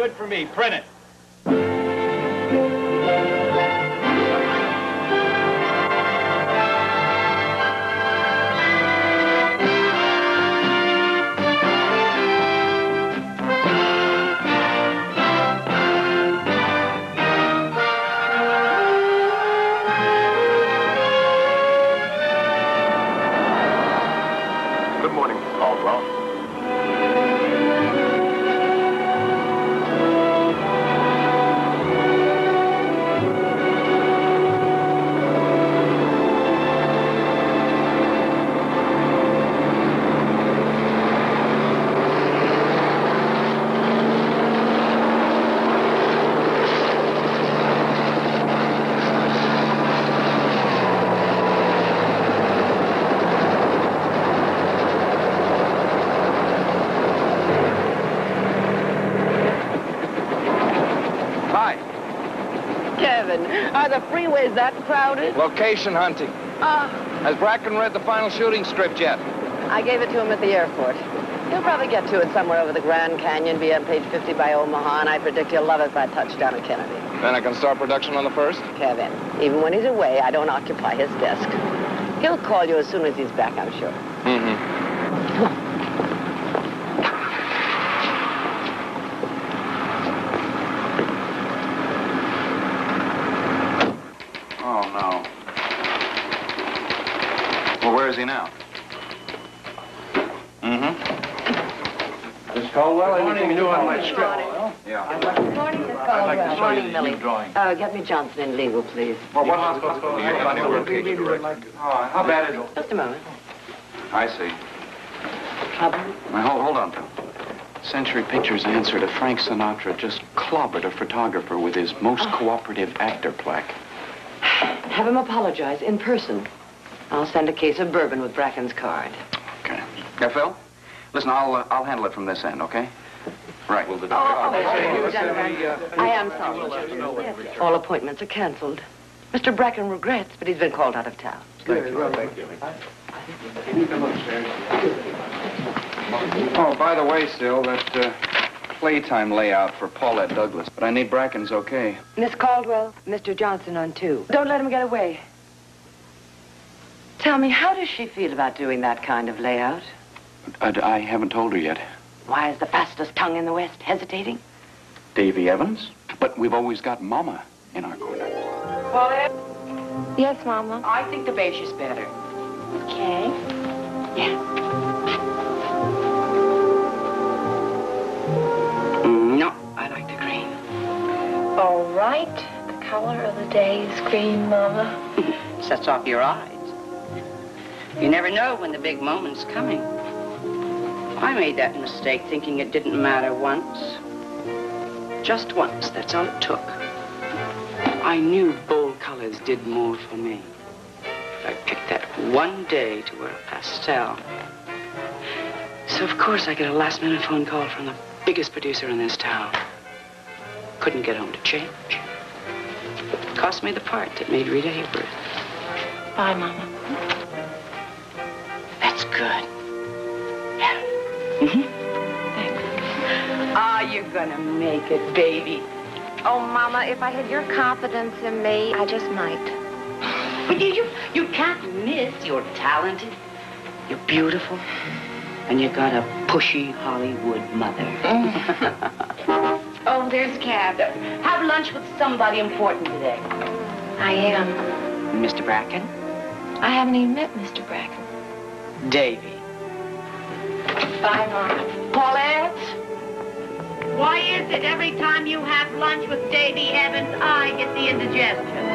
Good for me. Print it. Good morning, Mr. Caldwell. Are the freeways that crowded? Location hunting. Has Bracken read the final shooting script yet? I gave it to him at the airport. He'll probably get to it somewhere over the Grand Canyon, be on page 50 by Omaha, and I predict he'll love it by touchdown at Kennedy. Then I can start production on the 1st? Kevin, even when he's away, I don't occupy his desk. He'll call you as soon as he's back, I'm sure. Mm-hmm. Come on. Oh, no. Well, where is he now? Mm-hmm. Miss Caldwell, anything new on my script? Yeah. Good morning, Miss Caldwell. I'd like to show you Morning, the new Millie. drawing. Get me Johnson in legal, please. Well, what hospital? How bad is it? Just a moment. I see. Trouble? Now, hold on, Phil. Century Pictures answer to Frank Sinatra just clobbered a photographer with his most cooperative actor plaque. Have him apologize in person. I'll send a case of bourbon with Bracken's card. Okay. Yeah, Phil? Listen, I'll handle it from this end, okay? Right. Will the I am sorry. All appointments are canceled. Mr. Bracken regrets, but he's been called out of town. Thank you. Oh, by the way, Sil, that playtime layout for Paulette Douglas. But I need Bracken's okay. Miss Caldwell, Mr. Johnson on 2. Don't let him get away. Tell me, how does she feel about doing that kind of layout? I haven't told her yet. Why is the fastest tongue in the West hesitating? Davy Evans? But we've always got Mama in our corner. Paulette? Yes, Mama. I think the beige is better. Okay. Yeah. No, I like the green. All right. The color of the day is green, Mama. Sets off your eyes. You never know when the big moment's coming. I made that mistake thinking it didn't matter once. Just once, that's all it took. I knew bold colors did more for me. I picked that one day to wear a pastel. So, of course, I get a last-minute phone call from the biggest producer in this town. Couldn't get home to change. Cost me the part that made Rita Hayworth. Bye, Mama. That's good. Yeah. Mm-hmm. Thanks. Ah, you're gonna make it, baby. Oh, Mama, if I had your confidence in me, I just might. You can't miss. You're talented. You're beautiful. And you got a pushy Hollywood mother. Oh, there's Cab. Have lunch with somebody important today. I am. Mr. Bracken? I haven't even met Mr. Bracken. Davy. Bye, Mama. Paulette? Why is it every time you have lunch with Davy Evans, I get the indigestion?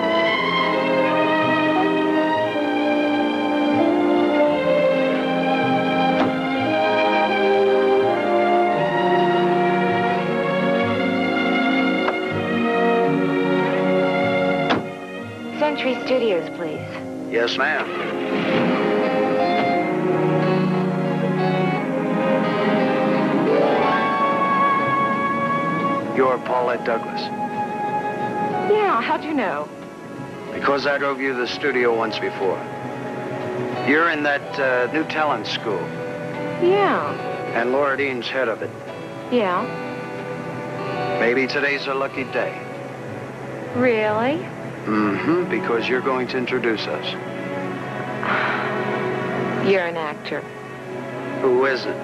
Century Studios, please. Yes, ma'am. You're Paulette Douglas. Yeah, how'd you know? Because I drove you to the studio once before. You're in that new talent school. Yeah. And Laura Dean's head of it. Yeah. Maybe today's a lucky day. Really? Mm-hmm, because you're going to introduce us. You're an actor. Who isn't?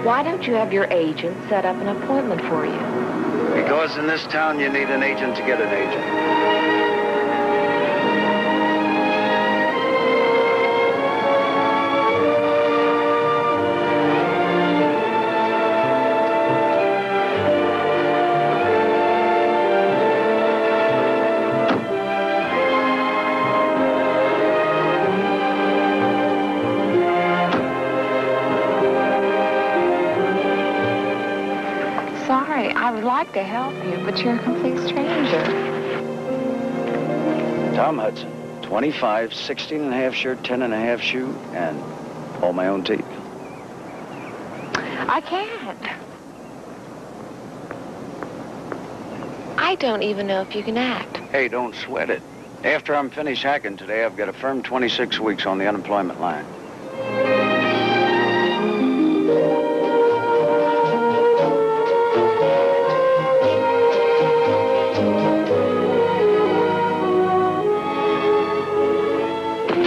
Why don't you have your agent set up an appointment for you? Because in this town you need an agent to get an agent. Sorry, I would like to help you, but you're a complete stranger. Tom Hudson, 25, 16 and a half shirt, 10 and a half shoe, and all my own teeth. I can't. I don't even know if you can act. Hey, don't sweat it. After I'm finished hacking today, I've got a firm 26 weeks on the unemployment line.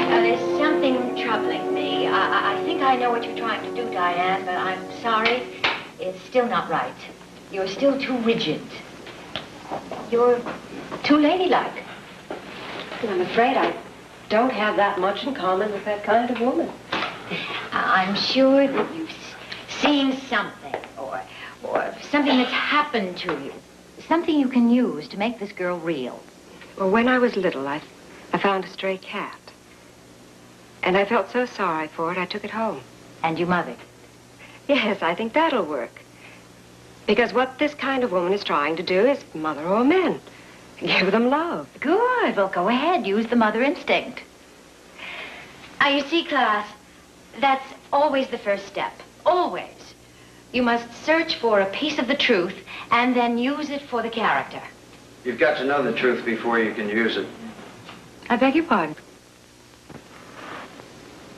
There's something troubling me. I think I know what you're trying to do, Diane, but I'm sorry. It's still not right. You're still too rigid. You're too ladylike. I'm afraid I don't have that much in common with that kind of woman. I'm sure that you've seen something, or something that's happened to you. Something you can use to make this girl real. Well, when I was little, I found a stray cat. And I felt so sorry for it, I took it home. And you mothered. Yes, I think that'll work. Because what this kind of woman is trying to do is mother all men. Give them love. Good. Well, go ahead. Use the mother instinct. You see, class, that's always the first step. Always. You must search for a piece of the truth and then use it for the character. You've got to know the truth before you can use it. I beg your pardon.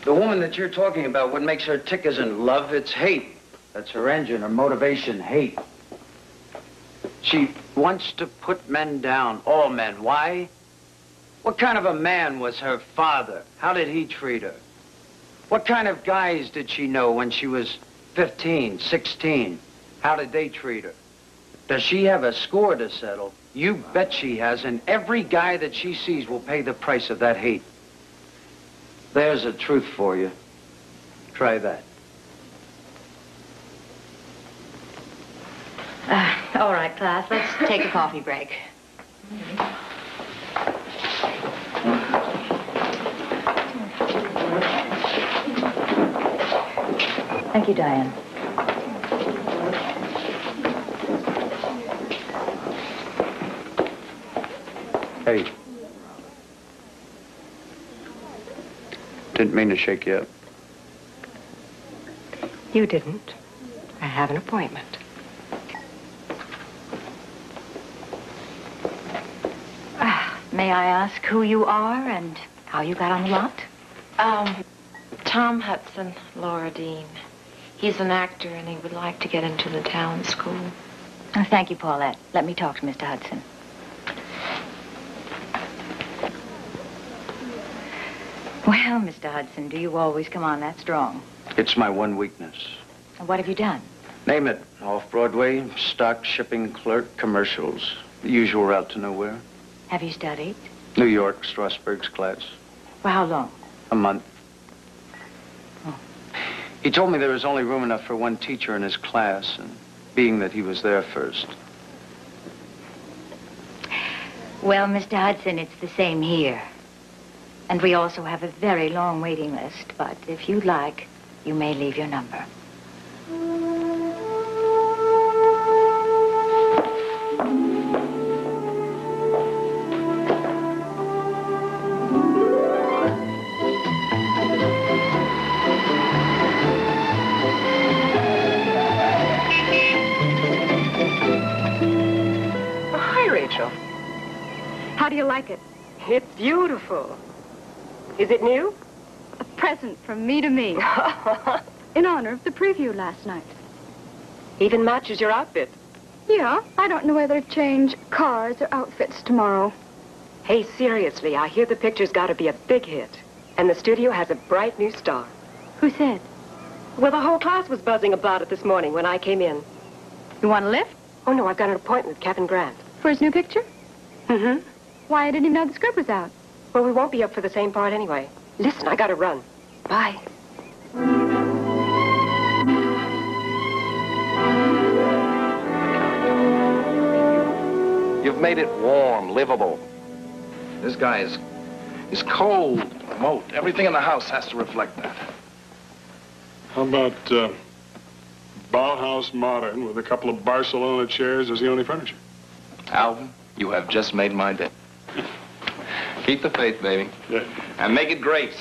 The woman that you're talking about, what makes her tick isn't love, it's hate. That's her engine, her motivation, hate. She wants to put men down, all men. Why? What kind of a man was her father? How did he treat her? What kind of guys did she know when she was 15, 16? How did they treat her? Does she have a score to settle? You bet she has, and every guy that she sees will pay the price of that hate. There's a truth for you. Try that. All right, class, let's take a coffee break. Thank you, Diane. Hey. Didn't mean to shake you up. You didn't. I have an appointment. May I ask who you are and how you got on the lot? Tom Hudson, Laura Dean. He's an actor and he would like to get into the talent school. Oh, thank you, Paulette. Let me talk to Mr. Hudson. Well, Mr. Hudson, do you always come on that strong? It's my one weakness. What have you done? Name it. Off-Broadway, stock, shipping, clerk, commercials. The usual route to nowhere. Have you studied? New York, Strasberg's class. For how long? A month. Oh. He told me there was only room enough for one teacher in his class, and being that he was there first. Well, Mr. Hudson, it's the same here. And we also have a very long waiting list, but if you'd like, you may leave your number. How do you like it? It's beautiful. Is it new? A present from me to me. In honor of the preview last night. Even matches your outfit. Yeah, I don't know whether to change cars or outfits tomorrow. Hey, seriously, I hear the picture's got to be a big hit. And the studio has a bright new star. Who said? Well, the whole class was buzzing about it this morning when I came in. You want a lift? Oh, no, I've got an appointment with Kevin Grant. For his new picture? Mm-hmm. Why, I didn't even know the script was out. Well, we won't be up for the same part anyway. Listen, I gotta run. Bye. You've made it warm, livable. This guy is cold, remote. Everything in the house has to reflect that. How about Bauhaus modern with a couple of Barcelona chairs as the only furniture? Alvin, you have just made my day. Keep the faith, baby. Yeah. And make it great.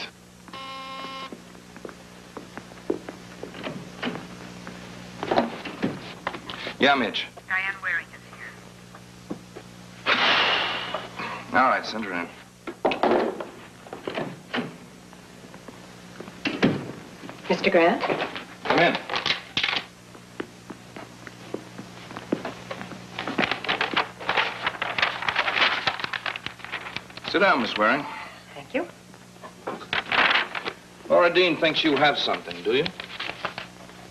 Yeah, Mitch. Diane Waring is here. All right, send her in. Mr. Grant? Come in. Sit down, Miss Waring. Thank you. Laura Dean thinks you have something, do you?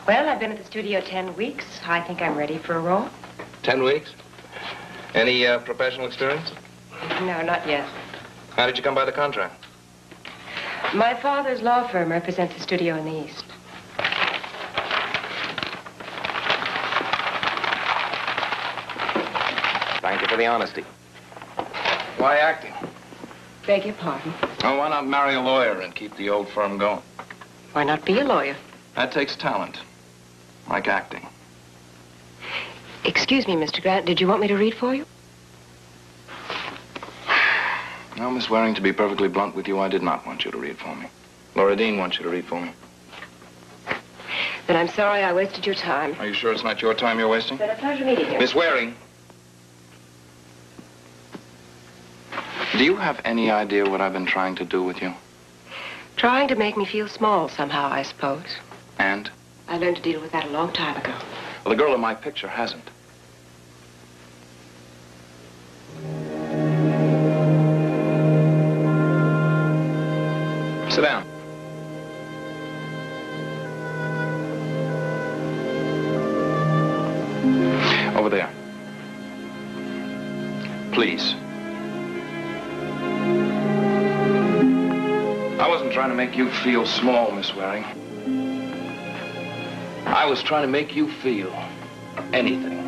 Well, I've been at the studio 10 weeks. I think I'm ready for a role. 10 weeks? Any professional experience? No, not yet. How did you come by the contract? My father's law firm represents the studio in the East. Thank you for the honesty. Why acting? Beg your pardon? Oh, why not marry a lawyer and keep the old firm going? Why not be a lawyer? That takes talent, like acting. Excuse me, Mr. Grant, did you want me to read for you? No, Miss Waring, to be perfectly blunt with you, I did not want you to read for me. Laura Dean wants you to read for me. Then I'm sorry I wasted your time. Are you sure it's not your time you're wasting? It's been a pleasure meeting you. Miss Waring. Do you have any idea what I've been trying to do with you? Trying to make me feel small somehow, I suppose. And? I learned to deal with that a long time ago. Well, the girl in my picture hasn't. Sit down. Over there. Please. I wasn't trying to make you feel small, Miss Waring. I was trying to make you feel anything.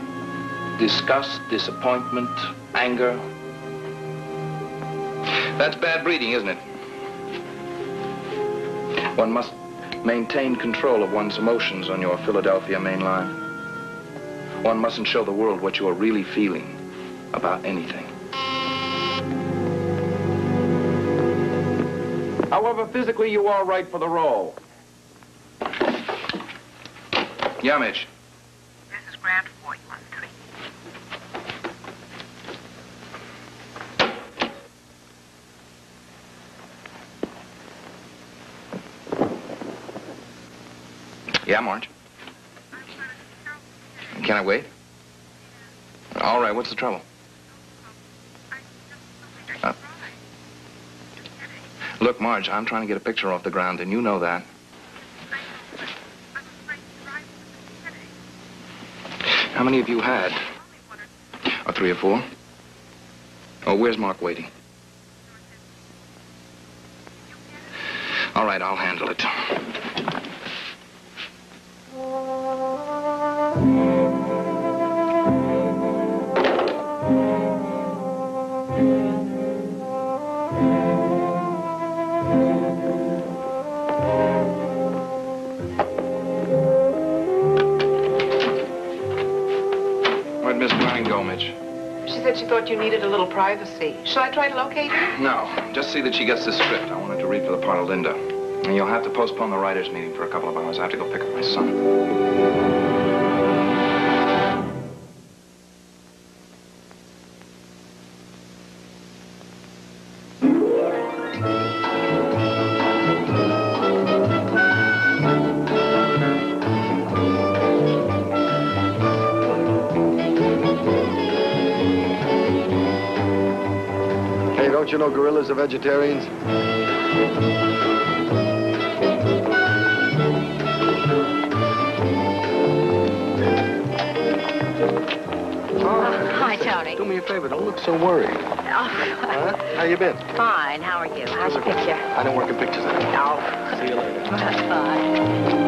Disgust, disappointment, anger. That's bad breeding, isn't it? One must maintain control of one's emotions on your Philadelphia main line. One mustn't show the world what you are really feeling about anything. However, physically, you are right for the role. Yeah, Mitch. This is Grant 413. Yeah, Marge. Can I wait? All right, what's the trouble? Look, Marge, I'm trying to get a picture off the ground, and you know that. How many have you had? Or 3 or 4? Oh, where's Mark waiting? All right, I'll handle it. Where'd Miss Waring go, Mitch? She said she thought you needed a little privacy. Should I try to locate her? No, just see that she gets this script. I wanted to read for the part of Linda. And you'll have to postpone the writers' meeting for a couple of hours. I have to go pick up my son. you know gorillas are vegetarians? Hi, Tony. Do me a favor, don't look so worried. Oh. Huh? How you been? Fine. How are you? How's your picture? I don't work in pictures anymore. No. See you later. Bye.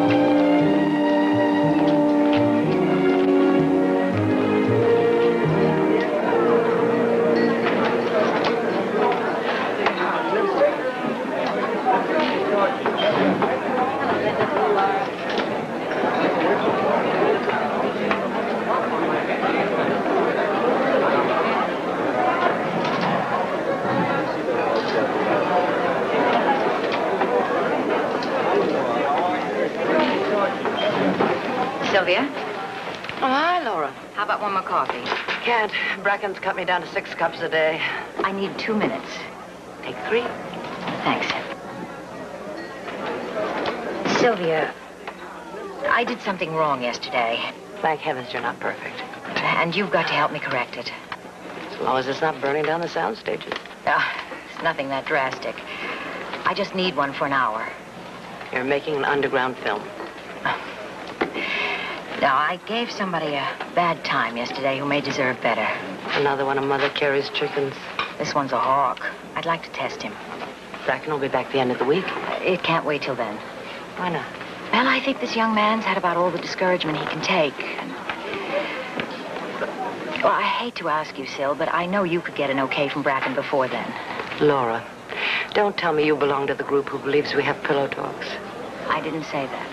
Sylvia? Oh, hi, Laura. How about one more coffee? Can't. Bracken's cut me down to 6 cups a day. I need 2 minutes. Take 3. Thanks. Sylvia, I did something wrong yesterday. Thank heavens you're not perfect. And you've got to help me correct it. As long as it's not burning down the sound stages. It's nothing that drastic. I just need one for an hour. You're making an underground film. Now, I gave somebody a bad time yesterday who may deserve better. Another one of Mother Carey's chickens. This one's a hawk. I'd like to test him. Bracken will be back the end of the week. It can't wait till then. Why not? Well, I think this young man's had about all the discouragement he can take. Well, I hate to ask you, Syl, but I know you could get an okay from Bracken before then. Laura, don't tell me you belong to the group who believes we have pillow talks. I didn't say that.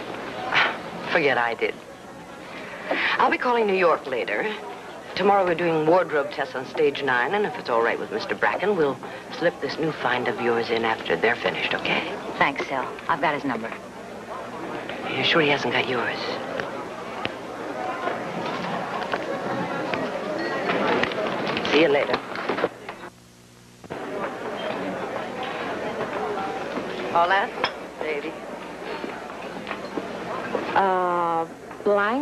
Forget I did. I'll be calling New York later. Tomorrow we're doing wardrobe tests on stage 9, and if it's all right with Mr. Bracken, we'll slip this new find of yours in after they're finished, okay? Thanks, Syl. I've got his number. You sure he hasn't got yours? See you later. All that, baby.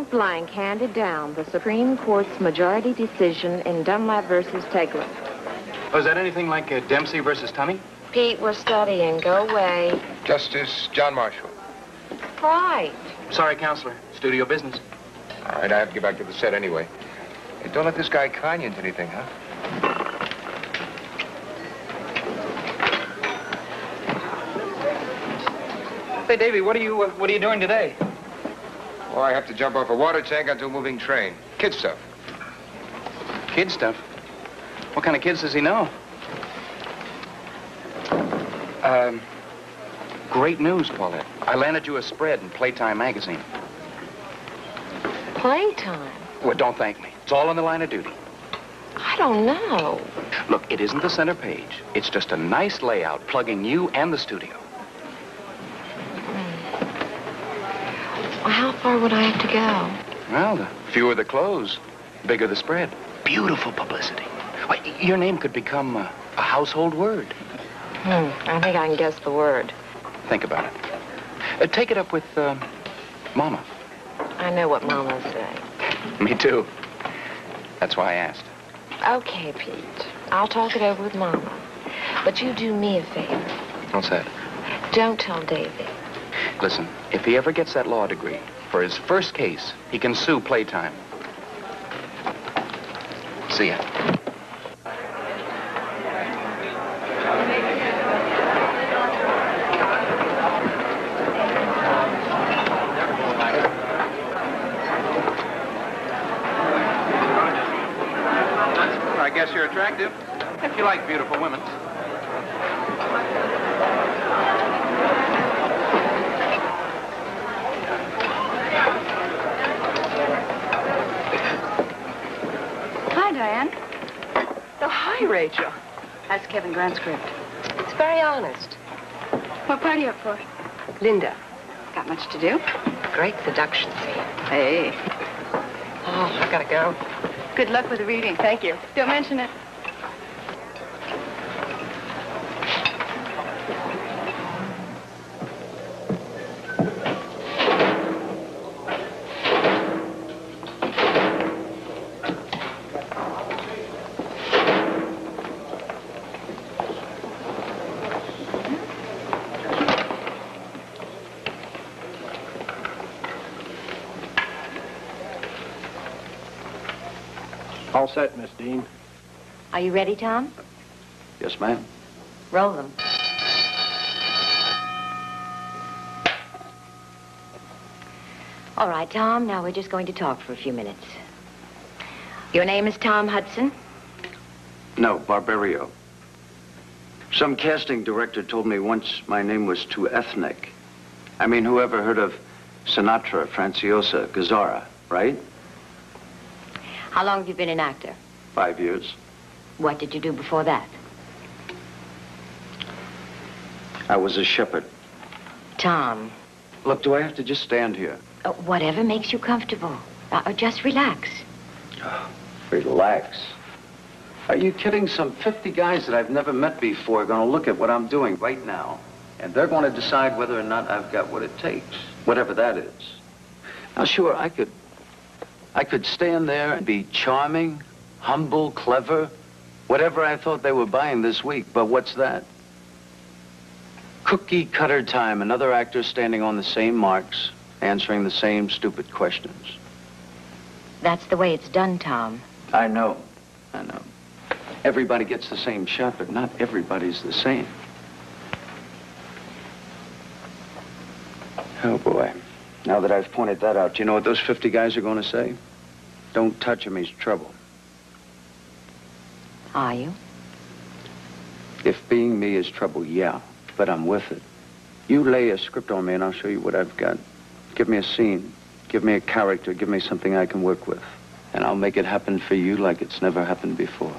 Blank handed down the Supreme Court's majority decision in Dunlap versus Teglin. Oh, is that anything like Dempsey versus Tummy? Pete, we're studying. Go away. Justice John Marshall. Right. Sorry, Counselor. Studio business. All right, I have to get back to the set anyway. Hey, don't let this guy con you into anything, huh? Say, Davy, what are you doing today? Oh, I have to jump off a water tank onto a moving train. Kid stuff. Kid stuff? What kind of kids does he know? Great news, Paulette. I landed you a spread in Playtime magazine. Playtime? Well, don't thank me. It's all on the line of duty. I don't know. Look, it isn't the center page. It's just a nice layout plugging you and the studio. Well, how far would I have to go? Well, the fewer the clothes, bigger the spread. Beautiful publicity. Why, your name could become a household word. I think I can guess the word. Think about it. Take it up with Mama. I know what Mama's say. Me too. That's why I asked. Okay, Pete. I'll talk it over with Mama. But you do me a favor. What's that? Don't tell Davy. Listen, if he ever gets that law degree, for his first case, he can sue Playtime. See ya. I guess you're attractive. If you like beautiful women. Hi, Diane. Oh, hi, Rachel. That's Kevin Grant's script. It's very honest. What part are you up for? Linda. Got much to do? Great seduction scene. Hey. Oh, I gotta go. Good luck with the reading. Thank you. Don't mention it. All set, Miss Dean. Are you ready, Tom? Yes, ma'am. Roll them. All right, Tom, now we're just going to talk for a few minutes. Your name is Tom Hudson? No, Barbario. Some casting director told me once my name was too ethnic. I mean, whoever heard of Sinatra, Franciosa, Gazzara, right? How long have you been an actor? 5 years. What did you do before that? I was a shepherd. Tom. Look, do I have to just stand here? Whatever makes you comfortable. Just relax. Relax. Are you kidding? Some 50 guys that I've never met before are going to look at what I'm doing right now, and they're going to decide whether or not I've got what it takes, whatever that is. Now, sure, I could stand there and be charming, humble, clever, whatever I thought they were buying this week, but what's that? Cookie cutter time, another actor standing on the same marks, answering the same stupid questions. That's the way it's done, Tom. I know. Everybody gets the same shot, but not everybody's the same. Oh, boy. Now that I've pointed that out, you know what those 50 guys are going to say? Don't touch him, he's trouble. Are you? If being me is trouble, yeah, but I'm with it. You lay a script on me and I'll show you what I've got. Give me a scene, give me a character, give me something I can work with. And I'll make it happen for you like it's never happened before.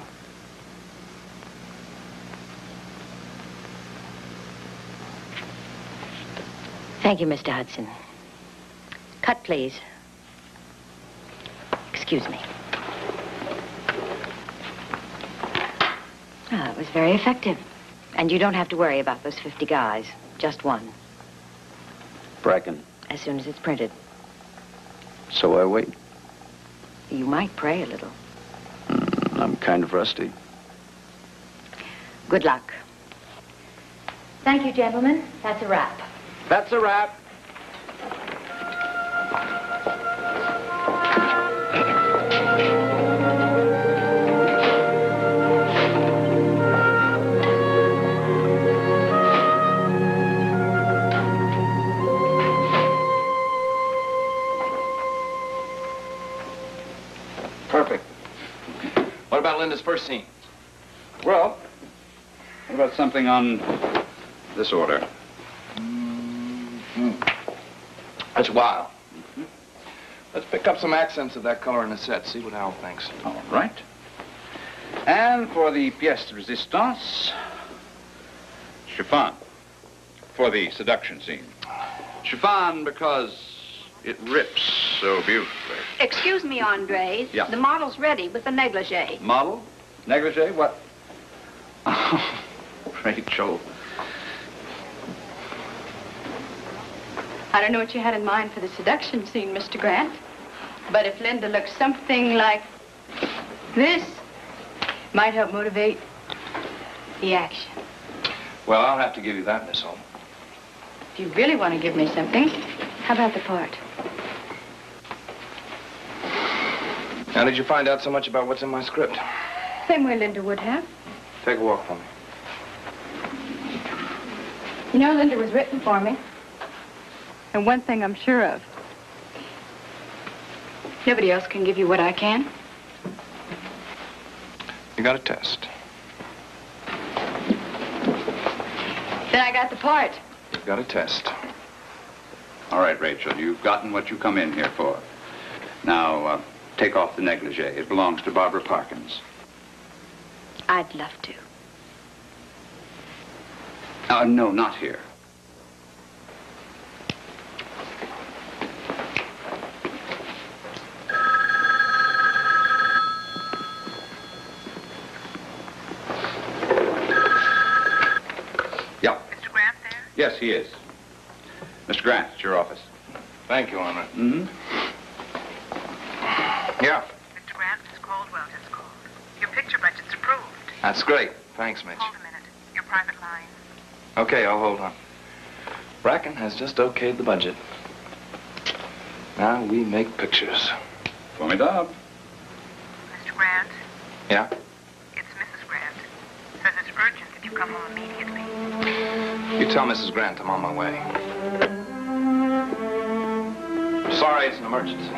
Thank you, Mr. Hudson. Cut, please. Excuse me. It was very effective. And you don't have to worry about those 50 guys. Just one. Bracken. As soon as it's printed. So I wait. You might pray a little. I'm kind of rusty. Good luck. Thank you, gentlemen. That's a wrap. That's a wrap. Perfect. What about Linda's first scene? Well, what about something on this order? That's wild. Let's pick up some accents of that color in the set, see what Al thinks. All right. And for the pièce de résistance, chiffon, for the seduction scene. Chiffon because it rips so beautifully. Excuse me, Andres. Yeah. The model's ready with the negligee. Model? Negligee? What? Oh, Rachel. I don't know what you had in mind for the seduction scene, Mr. Grant. But if Linda looks something like this, might help motivate the action. Well, I'll have to give you that, Miss Holmes. If you really want to give me something, how about the part? How did you find out so much about what's in my script? Same way Linda would have. Take a walk for me. You know, Linda was written for me. And one thing I'm sure of. Nobody else can give you what I can. You got a test. Then I got the part. You got a test. All right, Rachel, you've gotten what you come in here for. Now, take off the negligee. It belongs to Barbara Parkins. I'd love to. No, not here. Yeah. Mr. Grant there? Yes, he is. Mr. Grant, it's your office. Thank you, Honor. Mm-hmm. Yeah. Mr. Grant, Miss Caldwell just called. Your picture budget's approved. That's great. Thanks, Mitch. Hold a minute. Your private line. Okay, I'll hold on. Bracken has just okayed the budget. Now we make pictures. Formidable. Mr. Grant, Yeah? It's Mrs. Grant. Says it's urgent that you come home immediately. You tell Mrs. Grant I'm on my way. Sorry, it's an emergency.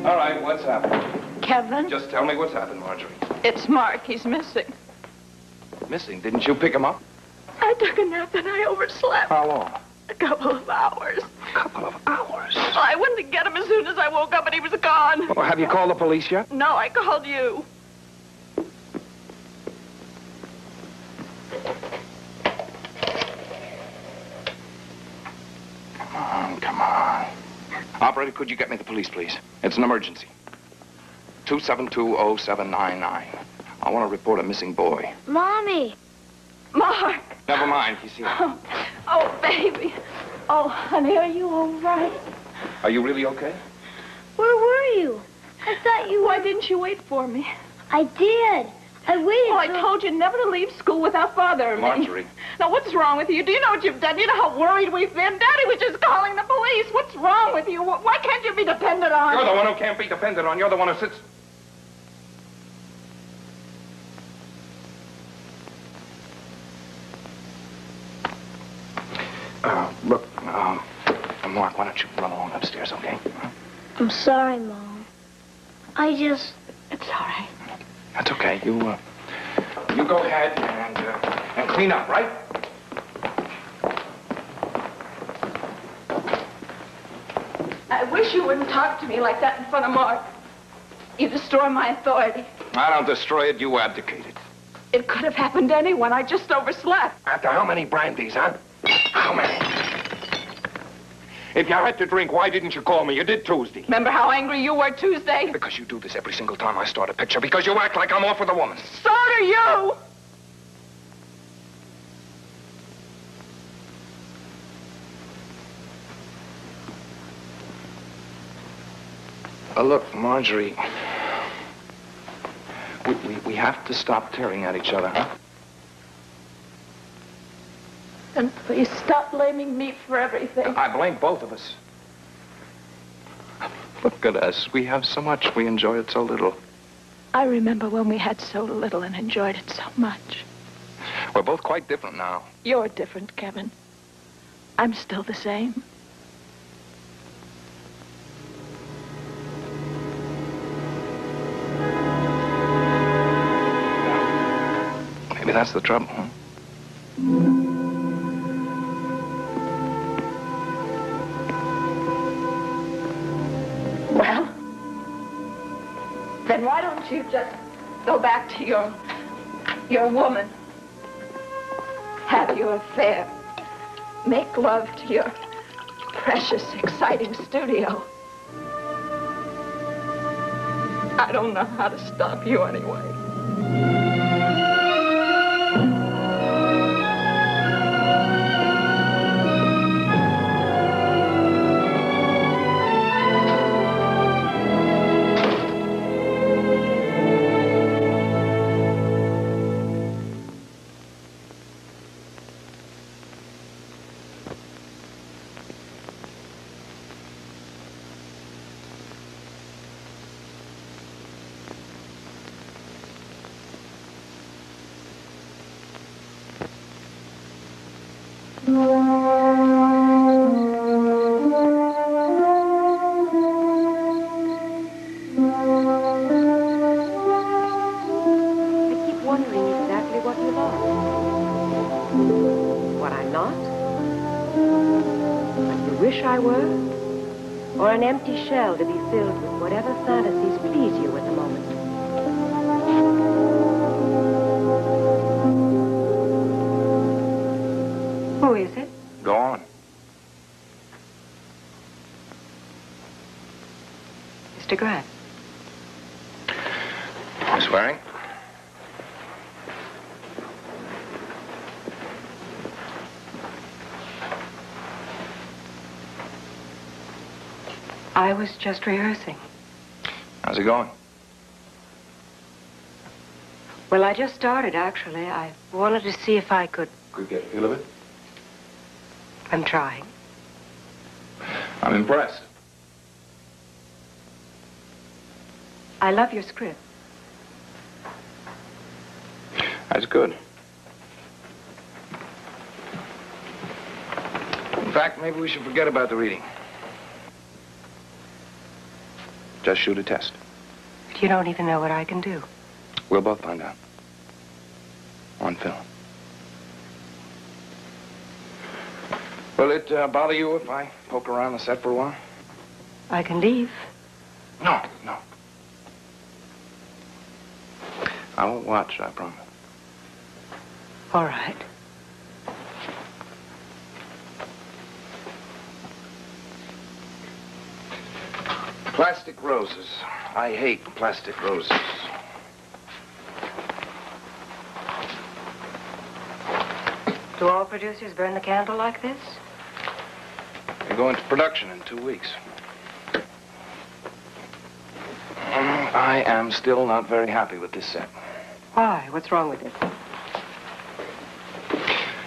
All right, what's happened? Kevin? Just tell me what's happened, Marjorie. It's Mark. He's missing. Missing? Didn't you pick him up? I took a nap and I overslept. How long? A couple of hours. A couple of hours? Well, I went to get him as soon as I woke up and he was gone. Well, have you called the police yet? No, I called you. Come on. Operator, could you get me the police, please? It's an emergency. 2720799. I want to report a missing boy. Mommy! Mark! Never mind, he's here. Oh, baby. Oh, honey, are you all right? Are you really okay? Where were you? I thought you... Why didn't you wait for me? I did. I waited. Oh, I told you never to leave school without Father and me. Marjorie. Now, what's wrong with you? Do you know what you've done? You know how worried we've been? Daddy was just calling the police. What's wrong with you? Why can't you be dependent on? You're the one who can't be depended on. You're the one who sits... Look, Mark, why don't you run along upstairs, okay? I'm sorry, Mom. I just... It's all right. That's okay. You go ahead and clean up, right? I wish you wouldn't talk to me like that in front of Mark. You destroy my authority. I don't destroy it. You abdicate it. It could have happened to anyone. I just overslept. After how many brandies, huh? How many? If you had to drink, why didn't you call me? You did Tuesday. Remember how angry you were Tuesday? Because you do this every single time I start a picture. Because you act like I'm off with a woman. So do you! Look, Marjorie. We have to stop tearing at each other, huh? And please stop blaming me for everything. I blame both of us. Look at us. We have so much. We enjoy it so little. I remember when we had so little and enjoyed it so much. We're both quite different now. You're different, Kevin. I'm still the same. Maybe that's the trouble, huh? Well, then why don't you just go back to your woman? Have your affair. Make love to your precious, exciting studio. I don't know how to stop you anyway. An empty shell to be filled with whatever fantasies please you at the moment. Who is it? Go on. Mr. Grant. Miss Waring? I was just rehearsing. How's it going? Well, I just started, actually. I wanted to see if I could... Could get a feel of it? I'm trying. I'm impressed. I love your script. That's good. In fact, maybe we should forget about the reading. Just shoot a test. You don't even know what I can do. We'll both find out. On film. Will it bother you if I poke around the set for a while? I can leave. No, no. I won't watch, I promise. All right. Plastic roses. I hate plastic roses. Do all producers burn the candle like this? They go into production in 2 weeks. I am still not very happy with this set. Why? What's wrong with it?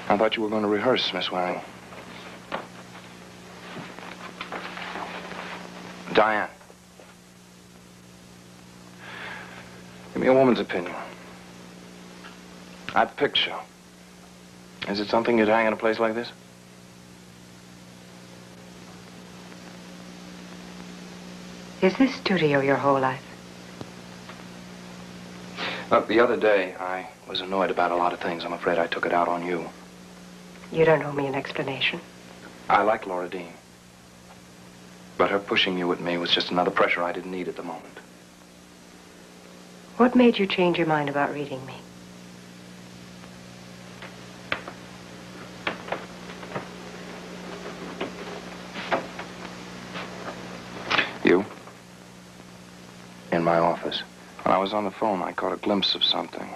I thought you were going to rehearse, Miss Waring. Diane. Give me a woman's opinion. That picture. Is it something you'd hang in a place like this? Is this studio your whole life? Look, the other day, I was annoyed about a lot of things. I'm afraid I took it out on you. You don't owe me an explanation. I like Laura Dean. But her pushing you at me was just another pressure I didn't need at the moment. What made you change your mind about reading me? You? In my office. When I was on the phone, I caught a glimpse of something.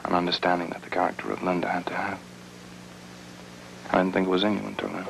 An understanding that the character of Linda had to have. I didn't think it was in you until now.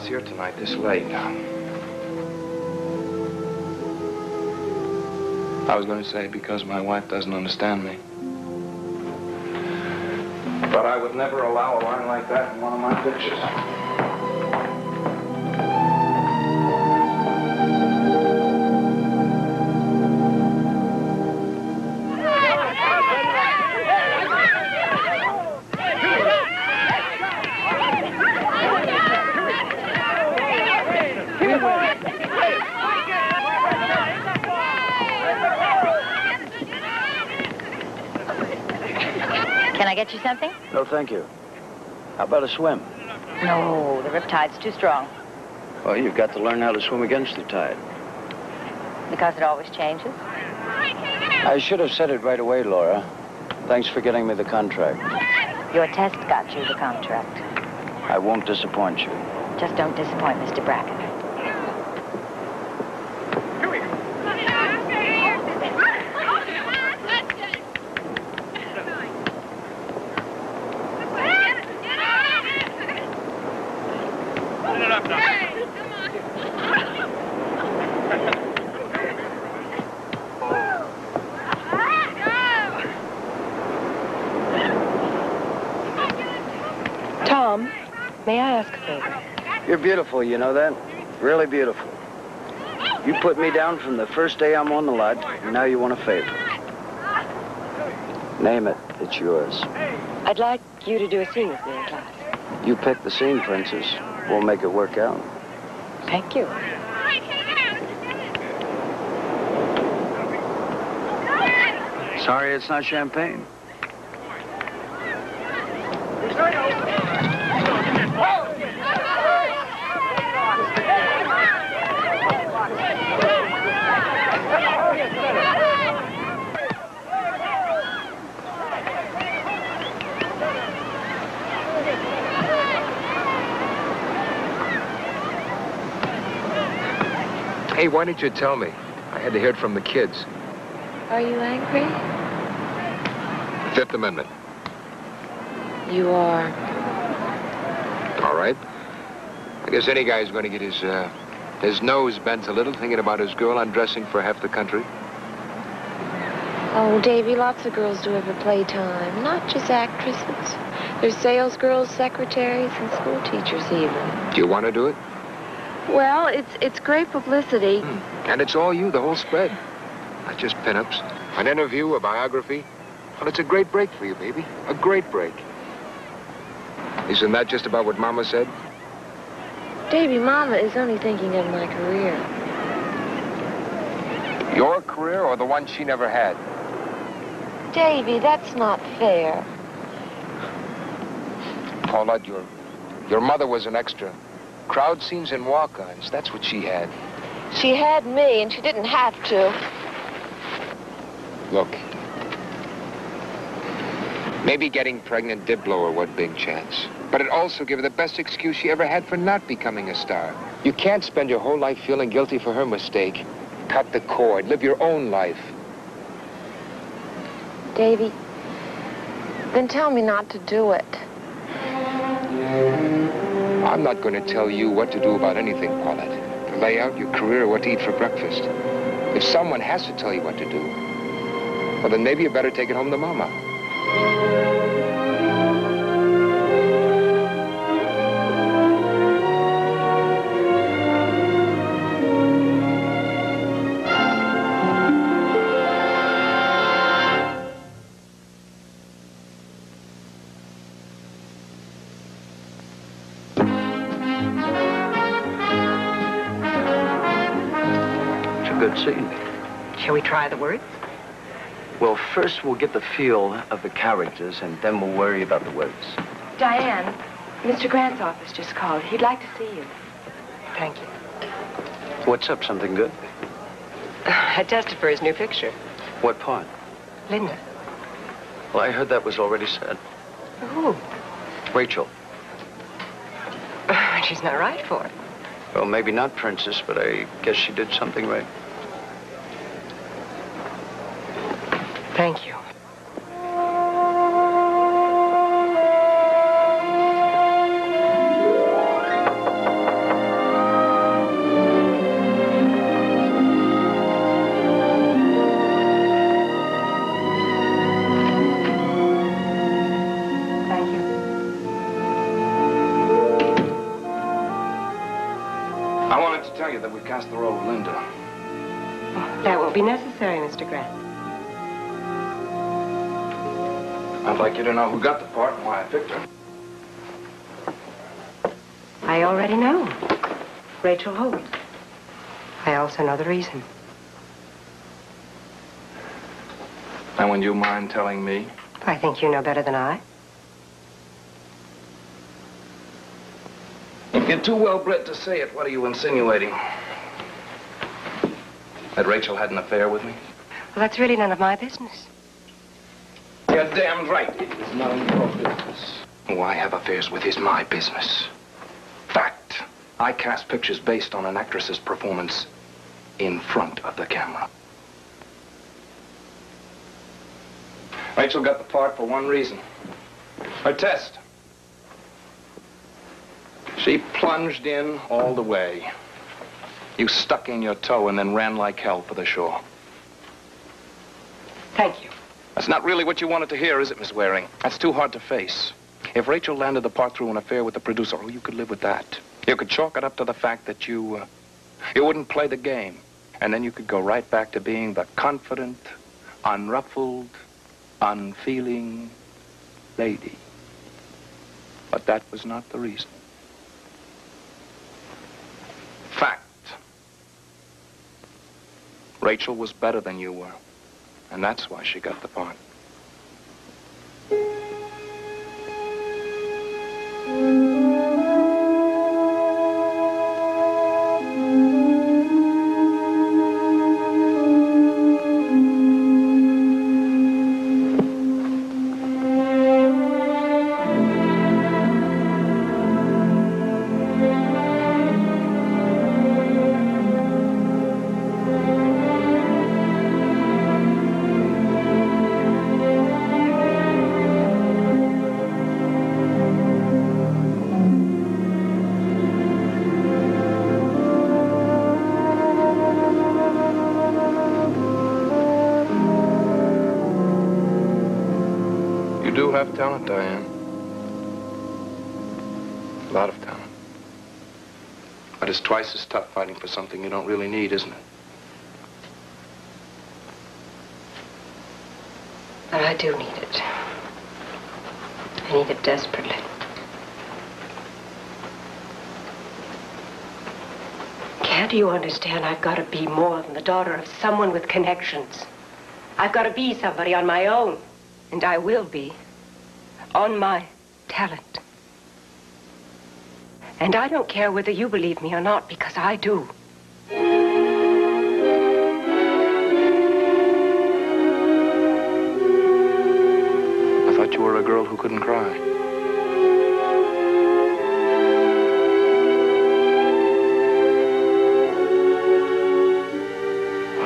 Here tonight this late. I was going to say because my wife doesn't understand me. But I would never allow a line like that in one of my pictures. Can I get you something? No, thank you. How about a swim? No, the riptide's too strong. Well, you've got to learn how to swim against the tide. Because it always changes? I should have said it right away, Laura. Thanks for getting me the contract. Your test got you the contract. I won't disappoint you. Just don't disappoint Mr. Bracken. Tom, may I ask a favor? You're beautiful, you know that? Really beautiful. You put me down from the first day I'm on the lot, and now you want a favor. Name it. It's yours. I'd like you to do a scene with me in class. You pick the scene, Princess. We'll make it work out. Thank you. Sorry it's not champagne. Hey, why didn't you tell me? I had to hear it from the kids. Are you angry? Fifth Amendment. You are. All right. I guess any guy's going to get his nose bent a little thinking about his girl undressing for half the country. Oh, Davy, lots of girls do have a playtime, not just actresses. There's sales girls, secretaries, and school teachers even. Do you want to do it? Well, it's great publicity. And it's all you, the whole spread. Not just pinups. An interview, a biography. Well, it's a great break for you, baby. A great break. Isn't that just about what Mama said? Davy, Mama is only thinking of my career. Your career or the one she never had? Davy, that's not fair. Paulette, your mother was an extra. Crowd scenes and walk-ons, that's what she had. She had me, and she didn't have to. Look. Maybe getting pregnant did blow her one big chance. But it also gave her the best excuse she ever had for not becoming a star. You can't spend your whole life feeling guilty for her mistake. Cut the cord. Live your own life. Davy, then tell me not to do it. I'm not going to tell you what to do about anything, Paulette. To lay out your career or what to eat for breakfast. If someone has to tell you what to do, well, then maybe you better take it home to Mama. Good scene. Shall we try the words? Well, first we'll get the feel of the characters, and then we'll worry about the words. Diane, Mr. Grant's office just called. He'd like to see you. Thank you. What's up? Something good? I tested for his new picture. What part? Linda. Well, I heard that was already said. Who? Rachel. She's not right for it. Well, maybe not Princess, but I guess she did something right. Thank you. I wanted to tell you that we cast the role of Linda. That won't be necessary, Mr. Grant. I'd like you to know who got the part and why I picked her. I already know. Rachel Holt. I also know the reason. And would you mind telling me? I think you know better than I. If you're too well-bred to say it, what are you insinuating? That Rachel had an affair with me? Well, that's really none of my business. You're damn right. It is none of your business. Who I have affairs with is my business. Fact. I cast pictures based on an actress's performance in front of the camera. Rachel got the part for one reason. Her test. She plunged in all the way. You stuck in your toe and then ran like hell for the shore. Thank you. That's not really what you wanted to hear, is it, Miss Waring? That's too hard to face. If Rachel landed the part through an affair with the producer, oh, you could live with that. You could chalk it up to the fact that you wouldn't play the game. And then you could go right back to being the confident, unruffled, unfeeling lady. But that was not the reason. Fact. Rachel was better than you were. And that's why she got the part. do have talent, Diane. A lot of talent. But it's twice as tough fighting for something you don't really need, isn't it? But I do need it. I need it desperately. Can't you understand? I've got to be more than the daughter of someone with connections. I've got to be somebody on my own. And I will be. On my talent. And I don't care whether you believe me or not, because I do. I thought you were a girl who couldn't cry.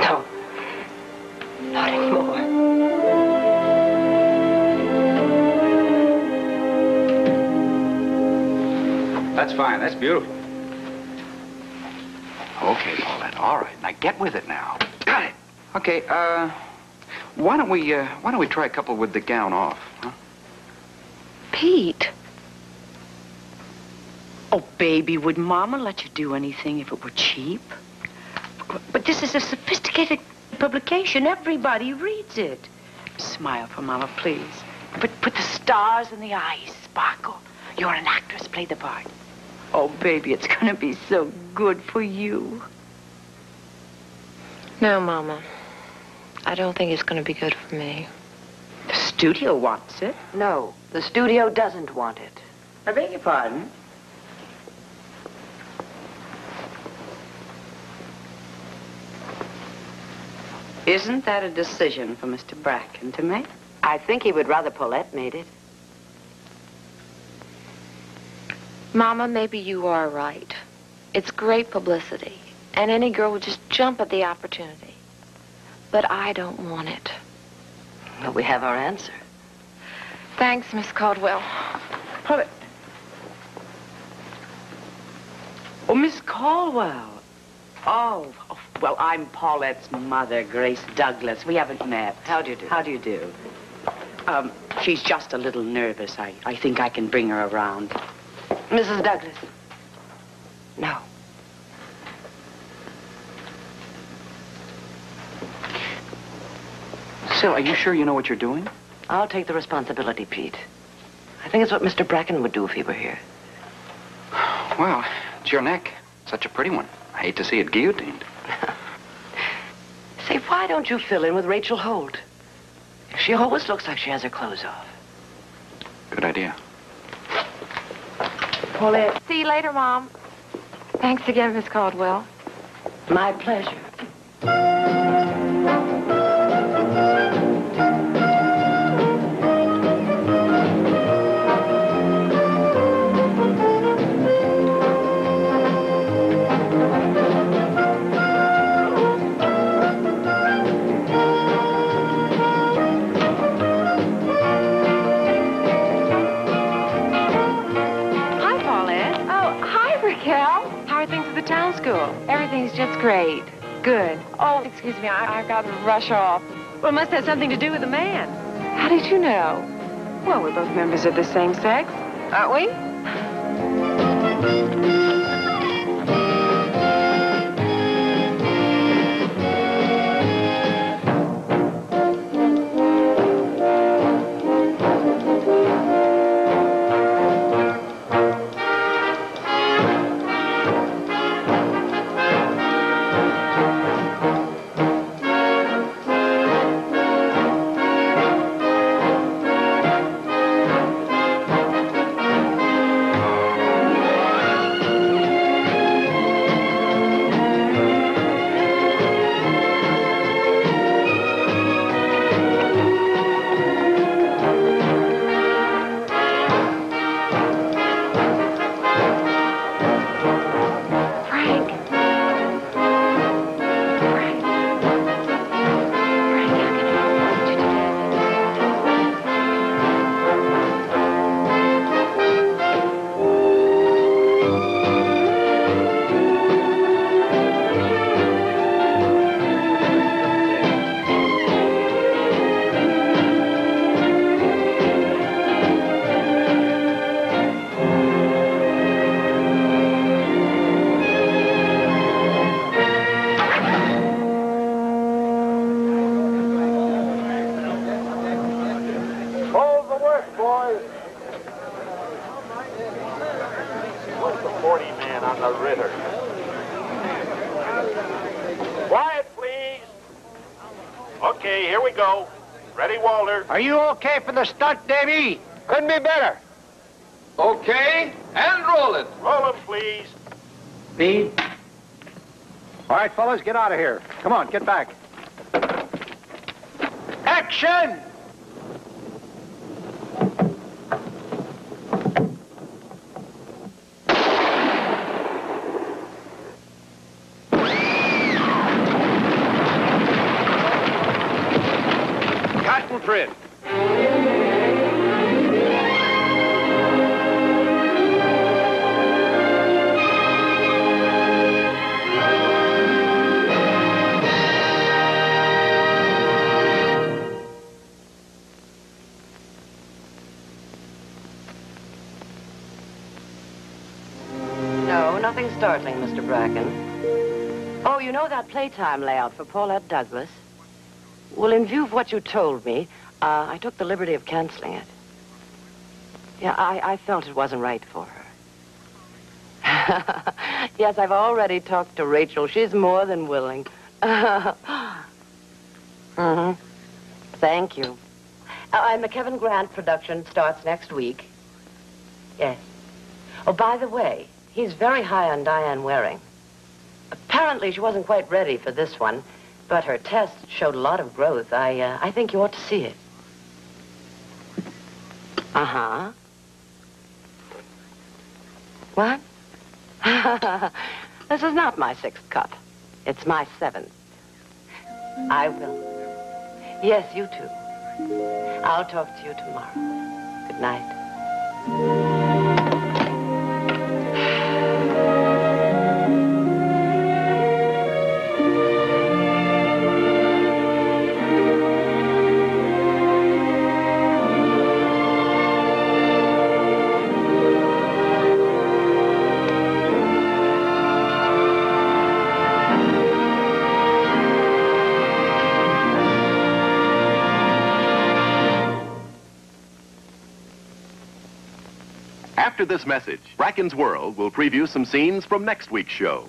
No. Not anymore. That's fine. That's beautiful. Okay, Paulette. All right. Now get with it now. Got it. Okay, why don't we try a couple with the gown off, huh? Pete. Oh, baby, would Mama let you do anything if it were cheap? But this is a sophisticated publication. Everybody reads it. Smile for Mama, please. Put the stars in the eyes. Sparkle. You're an actress. Play the part. Oh, baby, it's going to be so good for you. No, Mama. I don't think it's going to be good for me. The studio wants it. No, the studio doesn't want it. I beg your pardon? Isn't that a decision for Mr. Bracken to make? I think he would rather Paulette made it. Mama, maybe you are right. It's great publicity, and any girl would just jump at the opportunity. But I don't want it. But we have our answer. Thanks, Miss Caldwell. Paulette. Oh, Miss Caldwell. Oh, well, I'm Paulette's mother, Grace Douglas. We haven't met. How do you do? How do you do? She's just a little nervous. I think I can bring her around. Mrs. Douglas. No. Sil, are you sure you know what you're doing? I'll take the responsibility, Pete. I think it's what Mr. Bracken would do if he were here. Well, it's your neck. Such a pretty one. I hate to see it guillotined. Say, why don't you fill in with Rachel Holt? She always looks like she has her clothes off. Good idea. Paulette. See you later, Mom. Thanks again, Miss Caldwell. My pleasure. Town school. Everything's just great. Good. Oh, excuse me, I've got to rush off. Well, it must have something to do with the man. How did you know? Well, we're both members of the same sex, aren't we? What's the 40 man on the Ritter? Quiet, please. Okay, here we go. Ready, Walter? Are you okay for the stunt, Davy? Couldn't be better. Okay, and roll it. Roll him, please. Speed. All right, fellas, get out of here. Come on, get back. Action! Cotton thread. No, nothing startling, Mr. Bracken. Oh, you know that playtime layout for Paulette Douglas? Well, in view of what you told me, I took the liberty of canceling it. Yeah, I felt it wasn't right for her. Yes, I've already talked to Rachel. She's more than willing. Mm-hmm. Thank you. And the Kevin Grant production starts next week. Yes. Oh, by the way, he's very high on Diane Waring. Apparently, she wasn't quite ready for this one, but her test showed a lot of growth. I think you ought to see it. Uh-huh. What? This is not my 6th cup. It's my 7th. I will. Yes, you too. I'll talk to you tomorrow. Good night. After this message, Bracken's World will preview some scenes from next week's show.